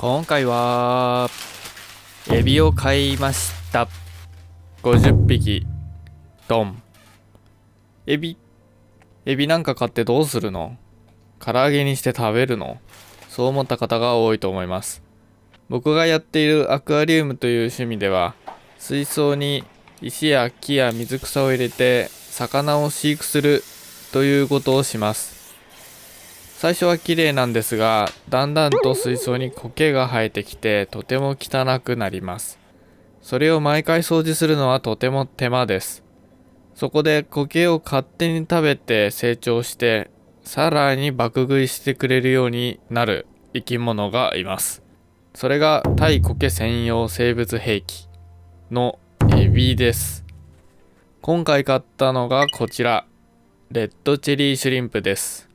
今回はエビを買いました。50匹ドン。エビなんか買ってどうするの？唐揚げにして食べるの？そう思った方が多いと思います。僕がやっているアクアリウムという趣味では、水槽に石や木や水草を入れて魚を飼育するということをします。最初は綺麗なんですが、だんだんと水槽に苔が生えてきてとても汚くなります。それを毎回掃除するのはとても手間です。そこで苔を勝手に食べて成長して、さらに爆食いしてくれるようになる生き物がいます。それが対苔専用生物兵器のエビです。今回買ったのがこちら、レッドチェリーシュリンプです。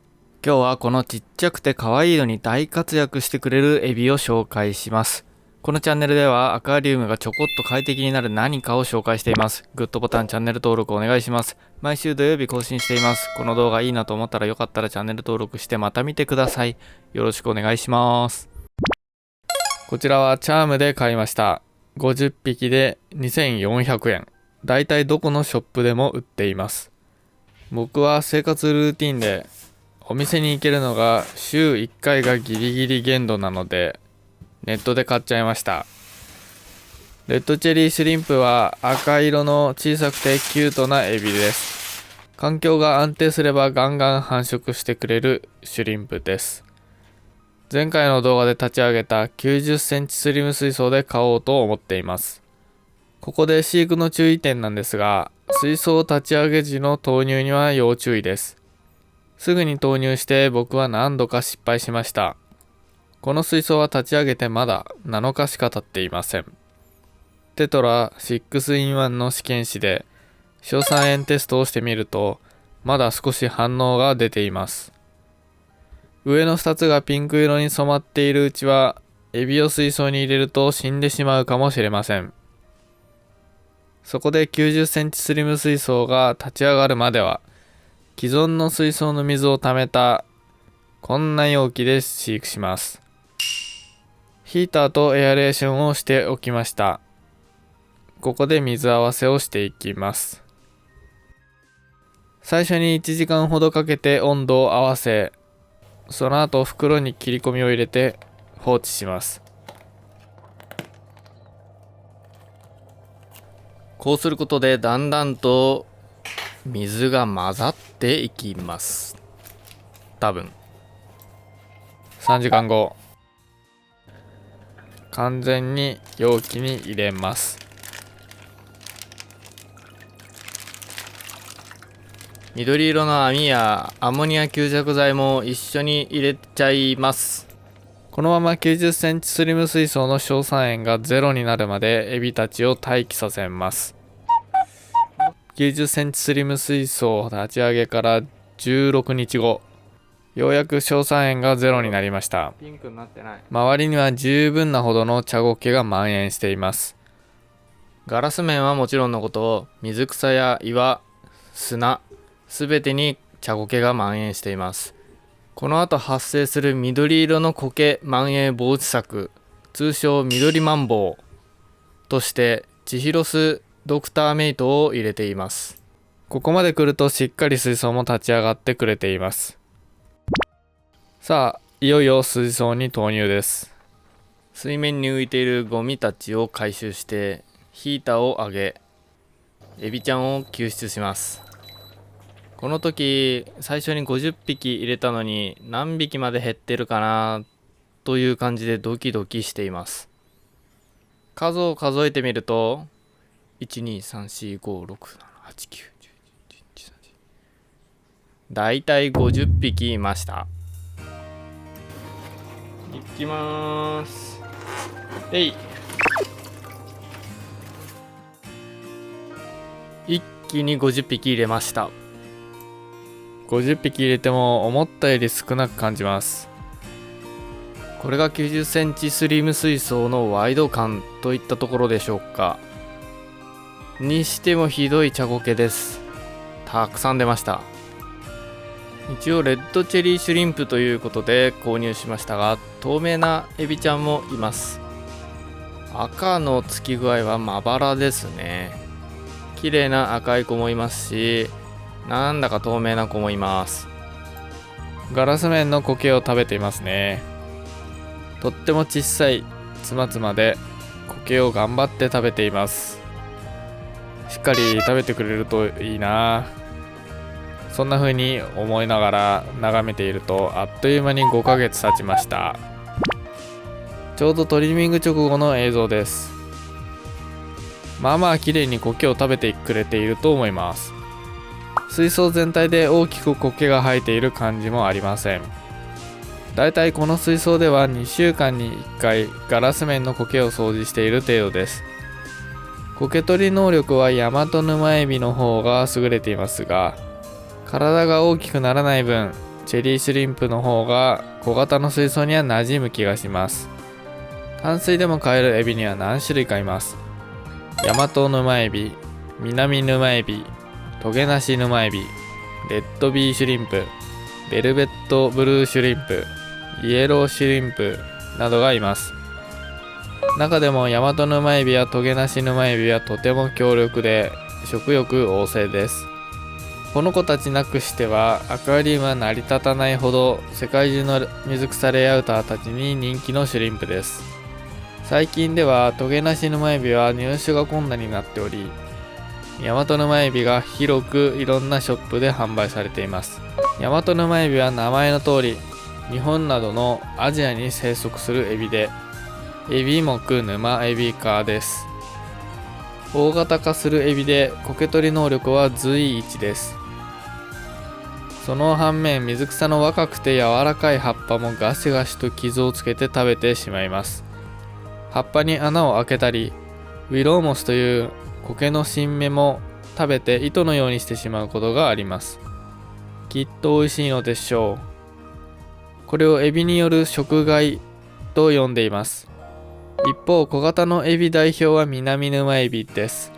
今日はこのちっちゃくて可愛いのに大活躍してくれるエビを紹介します。このチャンネルではアクアリウムがちょこっと快適になる何かを紹介しています。グッドボタン、チャンネル登録お願いします。毎週土曜日更新しています。この動画いいなと思ったらよかったらチャンネル登録してまた見てください。よろしくお願いします。こちらはチャームで買いました。50匹で2400円。だいたいどこのショップでも売っています。僕は生活ルーティンでお店に行けるのが週1回がギリギリ限度なのでネットで買っちゃいました。レッドチェリーシュリンプは赤色の小さくてキュートなエビです。環境が安定すればガンガン繁殖してくれるシュリンプです。前回の動画で立ち上げた90センチスリム水槽で買おうと思っています。ここで飼育の注意点なんですが、水槽立ち上げ時の投入には要注意です。すぐに投入して僕は何度か失敗しました。この水槽は立ち上げてまだ7日しか経っていません。テトラ 6-in-1 の試験紙で硝酸塩テストをしてみると、まだ少し反応が出ています。上の2つがピンク色に染まっているうちは、エビを水槽に入れると死んでしまうかもしれません。そこで90センチスリム水槽が立ち上がるまでは、既存の水槽の水を溜めたこんな容器で飼育します。ヒーターとエアレーションをしておきました。ここで水合わせをしていきます。最初に1時間ほどかけて温度を合わせ、その後袋に切り込みを入れて放置します。こうすることでだんだんと水が混ざっていきます。多分3時間後、完全に容器に入れます。緑色の網やアンモニア吸着剤も一緒に入れちゃいます。このまま90センチスリム水槽の硝酸塩がゼロになるまでエビたちを待機させます。90センチスリム水槽立ち上げから16日後、ようやく硝酸塩がゼロになりました。周りには十分なほどの茶苔が蔓延しています。ガラス面はもちろんのこと、水草や岩、砂、すべてに茶苔が蔓延しています。この後発生する緑色の苔蔓延防止策、通称緑マンボウとしてチヒロスドクターメイトを入れています。ここまで来るとしっかり水槽も立ち上がってくれています。さあ、いよいよ水槽に投入です。水面に浮いているゴミたちを回収してヒーターを上げ、エビちゃんを救出します。この時最初に50匹入れたのに何匹まで減ってるかなという感じでドキドキしています。数を数えてみると12345678910111213だいたい50匹いました。いきまーす。一気に50匹入れました。50匹入れても思ったより少なく感じます。これが90センチスリム水槽のワイド感といったところでしょうか。にしてもひどい茶苔です。たくさん出ました。一応レッドチェリーシュリンプということで購入しましたが、透明なエビちゃんもいます。赤のつき具合はまばらですね。綺麗な赤い子もいますし、なんだか透明な子もいます。ガラス面の苔を食べていますね。とっても小さいつまつまで苔を頑張って食べています。しっかり食べてくれるといいな。そんな風に思いながら眺めていると、あっという間に5ヶ月経ちました。ちょうどトリミング直後の映像です。まあまあ綺麗に苔を食べてくれていると思います。水槽全体で大きく苔が生えている感じもありません。だいたいこの水槽では2週間に1回ガラス面の苔を掃除している程度です。苔取り能力はヤマトヌマエビの方が優れていますが、体が大きくならない分、チェリーシュリンプの方が小型の水槽には馴染む気がします。淡水でも飼えるエビには何種類かいます。ヤマトヌマエビ、ミナミヌマエビ、トゲナシヌマエビ、レッドビーシュリンプ、ベルベットブルーシュリンプ、イエローシュリンプなどがいます。中でもヤマトヌマエビやトゲナシヌマエビはとても強力で食欲旺盛です。この子たちなくしてはアクアリウムは成り立たないほど世界中の水草レイアウターたちに人気のシュリンプです。最近ではトゲナシヌマエビは入手が困難になっており、ヤマトヌマエビが広くいろんなショップで販売されています。ヤマトヌマエビは名前の通り日本などのアジアに生息するエビで、エビ目ヌマエビ科です。大型化するエビで苔取り能力は随一です。その反面、水草の若くて柔らかい葉っぱもガシガシと傷をつけて食べてしまいます。葉っぱに穴を開けたり、ウィローモスという苔の新芽も食べて糸のようにしてしまうことがあります。きっと美味しいのでしょう。これをエビによる食害と呼んでいます。一方、小型のエビ代表はミナミヌマエビです。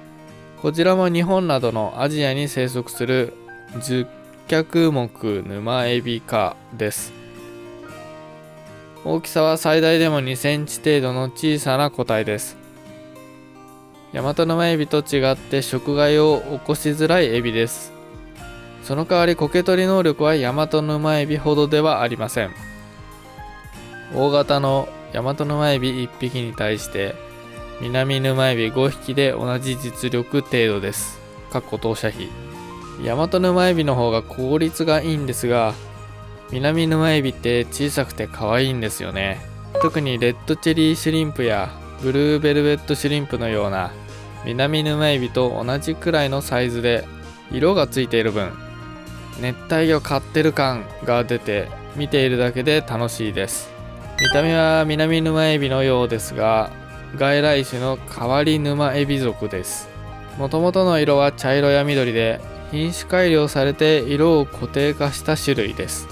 こちらも日本などのアジアに生息する十脚目ヌマエビ科です。大きさは最大でも2センチ程度の小さな個体です。ヤマトヌマエビと違って食害を起こしづらいエビです。その代わり苔取り能力はヤマトヌマエビほどではありません。大型のヤマトヌマエビ1匹に対してミナミヌマエビ5匹で同じ実力程度です。投射費。ヤマトヌマエビの方が効率がいいんですが、ミナミヌマエビって小さくて可愛いんですよね。特にレッドチェリーシュリンプやブルーベルベットシュリンプのようなミナミヌマエビと同じくらいのサイズで色がついている分、熱帯魚飼ってる感が出て見ているだけで楽しいです。見た目はミナミヌマエビのようですが、外来種のカワリヌマエビ属です。もともとの色は茶色や緑で、品種改良されて色を固定化した種類です。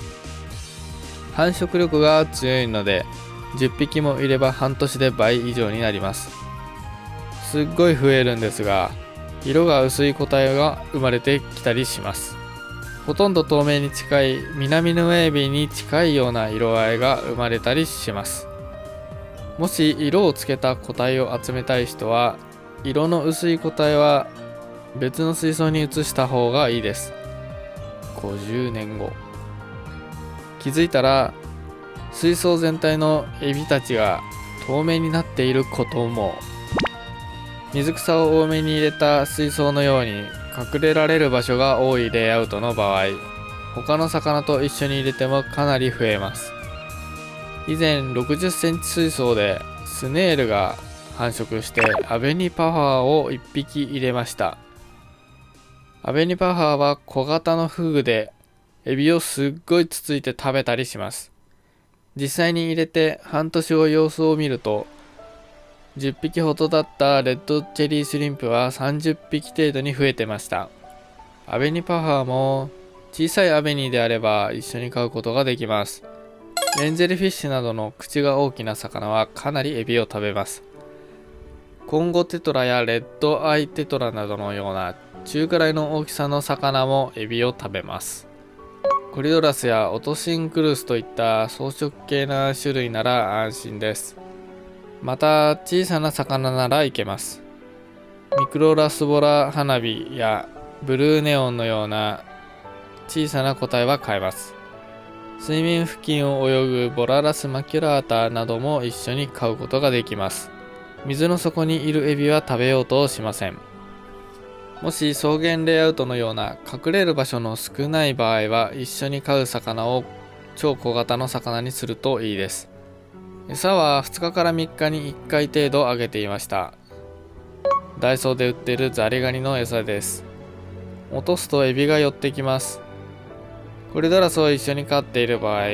繁殖力が強いので10匹もいれば半年で倍以上になります。すっごい増えるんですが、色が薄い個体が生まれてきたりします。ほとんど透明に近いミナミヌマエビに近いような色合いが生まれたりします。もし色をつけた個体を集めたい人は、色の薄い個体は別の水槽に移した方がいいです。50年後。気づいたら水槽全体のエビたちが透明になっていることも。水草を多めに入れた水槽のように隠れられる場所が多いレイアウトの場合、他の魚と一緒に入れてもかなり増えます。以前60センチ水槽でスネールが繁殖してアベニパファーを1匹入れました。アベニパファーは小型のフグでエビをすっごいつついて食べたりします。実際に入れて半年後様子を見ると、10匹ほどだったレッドチェリーシュリンプは30匹程度に増えてました。アベニパファーも小さいアベニであれば一緒に飼うことができます。エンゼルフィッシュなどの口が大きな魚はかなりエビを食べます。コンゴテトラやレッドアイテトラなどのような中くらいの大きさの魚もエビを食べます。コリドラスやオトシンクルスといった草食系な種類なら安心です。また小さな魚ならいけます。ミクロラスボラハナビやブルーネオンのような小さな個体は飼えます。水面付近を泳ぐボララスマキュラータなども一緒に飼うことができます。水の底にいるエビは食べようとしません。もし草原レイアウトのような隠れる場所の少ない場合は一緒に飼う魚を超小型の魚にするといいです。餌は2日から3日に1回程度あげていました。ダイソーで売っているザリガニの餌です。落とすとエビが寄ってきます。コリドラスを一緒に飼っている場合、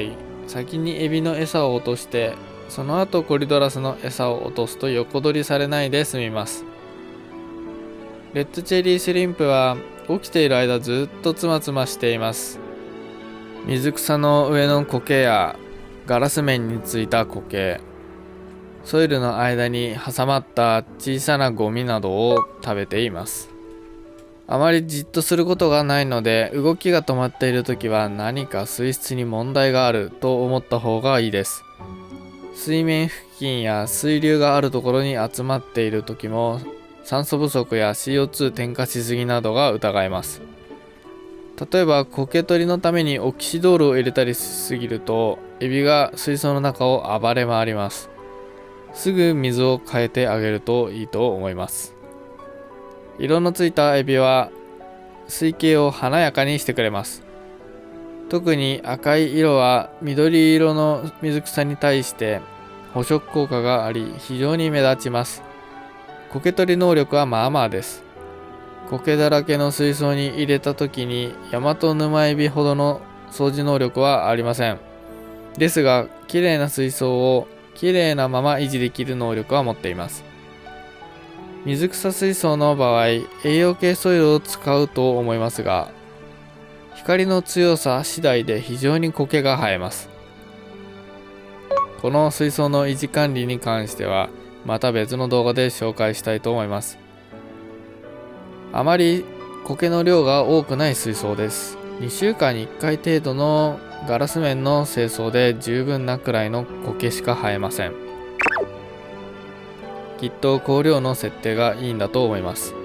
先にエビの餌を落としてその後コリドラスの餌を落とすと横取りされないで済みます。レッドチェリーシュリンプは起きている間ずっとつまつましています。水草の上の苔やガラス面についた苔、ソイルの間に挟まった小さなゴミなどを食べています。あまりじっとすることがないので、動きが止まっている時は何か水質に問題があると思った方がいいです。水面付近や水流があるところに集まっている時も酸素不足や CO2 添加しすぎなどが疑えます。例えば苔取りのためにオキシドールを入れたりしすぎるとエビが水槽の中を暴れ回ります。すぐ水を変えてあげるといいと思います。色のついたエビは水形を華やかにしてくれます。特に赤い色は緑色の水草に対して捕食効果があり非常に目立ちます。苔取り能力はまあまあです。苔だらけの水槽に入れた時にヤマトヌマエビほどの掃除能力はありません。ですがきれいな水槽をきれいなまま維持できる能力は持っています。水草水槽の場合、栄養系ソイルを使うと思いますが、光の強さ次第で非常に苔が生えます。この水槽の維持管理に関してはまた別の動画で紹介したいと思います。あまり苔の量が多くない水槽です。2週間に1回程度のガラス面の清掃で十分なくらいの苔しか生えません。きっと香料の設定がいいんだと思います。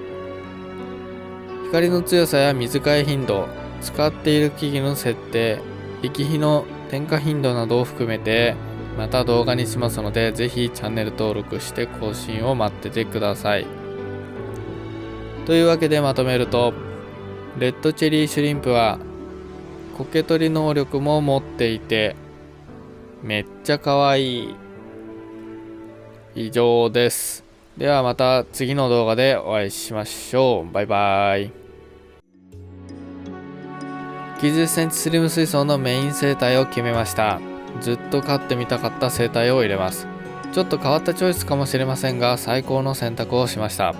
光の強さや水替え頻度、使っている機器の設定、液肥の添加頻度などを含めてまた動画にしますので、ぜひチャンネル登録して更新を待っててください。というわけでまとめると、レッドチェリーシュリンプは苔取り能力も持っていてめっちゃ可愛い。以上です。ではまた次の動画でお会いしましょう。バイバイ。90センチスリム水槽のメイン生態を決めました。ずっと飼ってみたかった生態を入れます。ちょっと変わったチョイスかもしれませんが、最高の選択をしました。